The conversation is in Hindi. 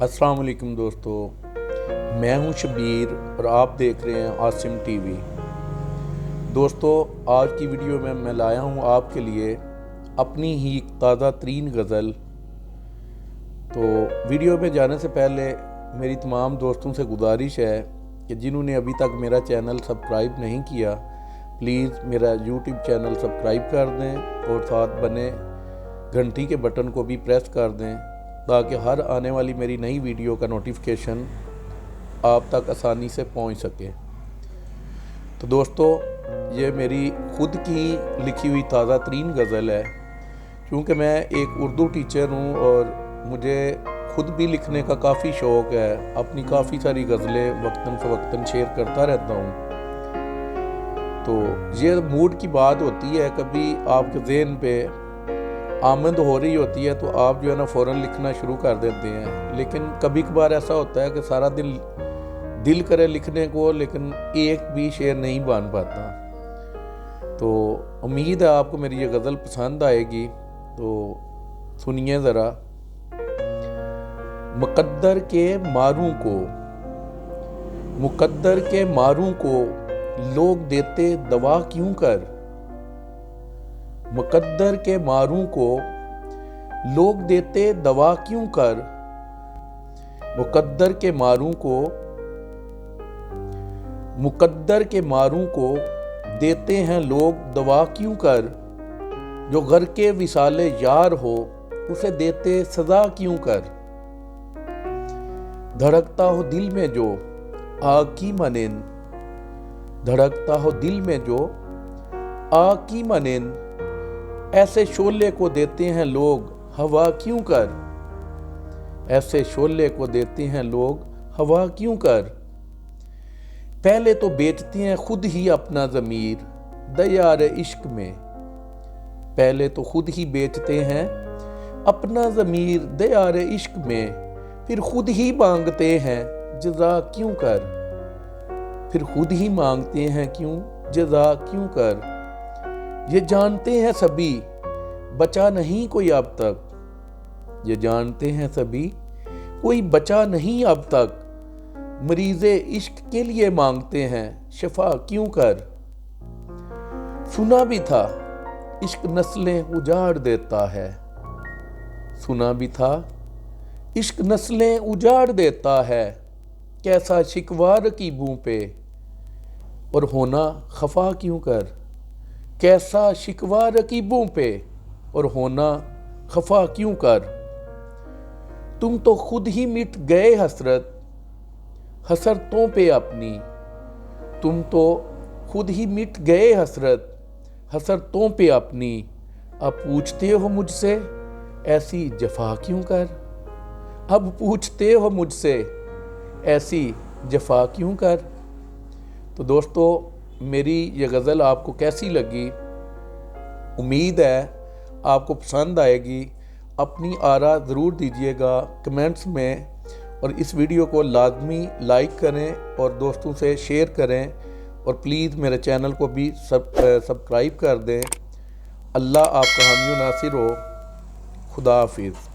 अस्सलाम वालेकुम दोस्तों, मैं हूं शबीर और आप देख रहे हैं आसिम टीवी। दोस्तों, आज की वीडियो में मैं लाया हूं आपके लिए अपनी ही ताज़ा तरीन गज़ल। तो वीडियो में जाने से पहले मेरी तमाम दोस्तों से गुजारिश है कि जिन्होंने अभी तक मेरा चैनल सब्सक्राइब नहीं किया, प्लीज़ मेरा यूट्यूब चैनल सब्सक्राइब कर दें और साथ बने घंटी के बटन को भी प्रेस कर दें ताकि हर आने वाली मेरी नई वीडियो का नोटिफिकेशन आप तक आसानी से पहुंच सके। तो दोस्तों, ये मेरी ख़ुद की लिखी हुई ताज़ा तरीन गज़ल है। क्योंकि मैं एक उर्दू टीचर हूं और मुझे ख़ुद भी लिखने का काफ़ी शौक़ है। अपनी काफ़ी सारी गज़लें वक्तन फ़वक्तन शेयर करता रहता हूं। तो ये मूड की बात होती है, कभी आपके ज़हन पे आमद हो रही होती है तो आप जो है ना फ़ौरन लिखना शुरू कर देते हैं। लेकिन कभी कभार ऐसा होता है कि सारा दिन दिल करे लिखने को, लेकिन एक भी शेर नहीं बन पाता। तो उम्मीद है आपको मेरी ये गज़ल पसंद आएगी, तो सुनिए ज़रा। मुक़द्दर के मारूं को, मुक़द्दर के मारूं को लोग देते दवा क्यों कर। मुक़द्दर के मारूं को लोग देते दवा क्यों कर। मुक़द्दर के मारूं को, मुक़द्दर के मारूं को देते हैं लोग दवा क्यों कर। जो घर के विसाले यार हो उसे देते सजा क्यों कर। धड़कता हो दिल में जो आग की मानेन, धड़कता हो दिल में जो आग की मानेन, ऐसे शोले को देते हैं लोग हवा क्यों कर। ऐसे शोले को देते हैं लोग हवा क्यों कर। पहले तो बेचते हैं खुद ही अपना ज़मीर दयार इश्क में। पहले तो खुद ही बेचते हैं अपना ज़मीर दयार इश्क में, फिर खुद ही मांगते हैं जज़ा क्यों कर। फिर खुद ही मांगते हैं क्यों जज़ा क्यों कर। ये जानते हैं सभी बचा नहीं कोई अब तक। ये जानते हैं सभी कोई बचा नहीं अब तक। मरीज़े इश्क के लिए मांगते हैं शफा क्यों कर। सुना भी था इश्क नस्लें उजाड़ देता है। सुना भी था इश्क नस्लें उजाड़ देता है। कैसा शिकवा रकीबों पे और होना खफा क्यों कर। कैसा शिकवा रकीबों पे और होना खफा क्यों कर। तुम तो खुद ही मिट गए हसरत हसरतों पे अपनी। तुम तो खुद ही मिट गए हसरत हसरतों पे अपनी। अब पूछते हो मुझसे ऐसी जफा क्यों कर। अब पूछते हो मुझसे ऐसी जफा क्यों कर। तो दोस्तों, मेरी ये गज़ल आपको कैसी लगी, उम्मीद है आपको पसंद आएगी। अपनी आरा ज़रूर दीजिएगा कमेंट्स में, और इस वीडियो को लाजमी लाइक करें और दोस्तों से शेयर करें, और प्लीज़ मेरे चैनल को भी सब्सक्राइब कर दें। अल्लाह आपका हामी नासिर हो। खुदा हाफिज़।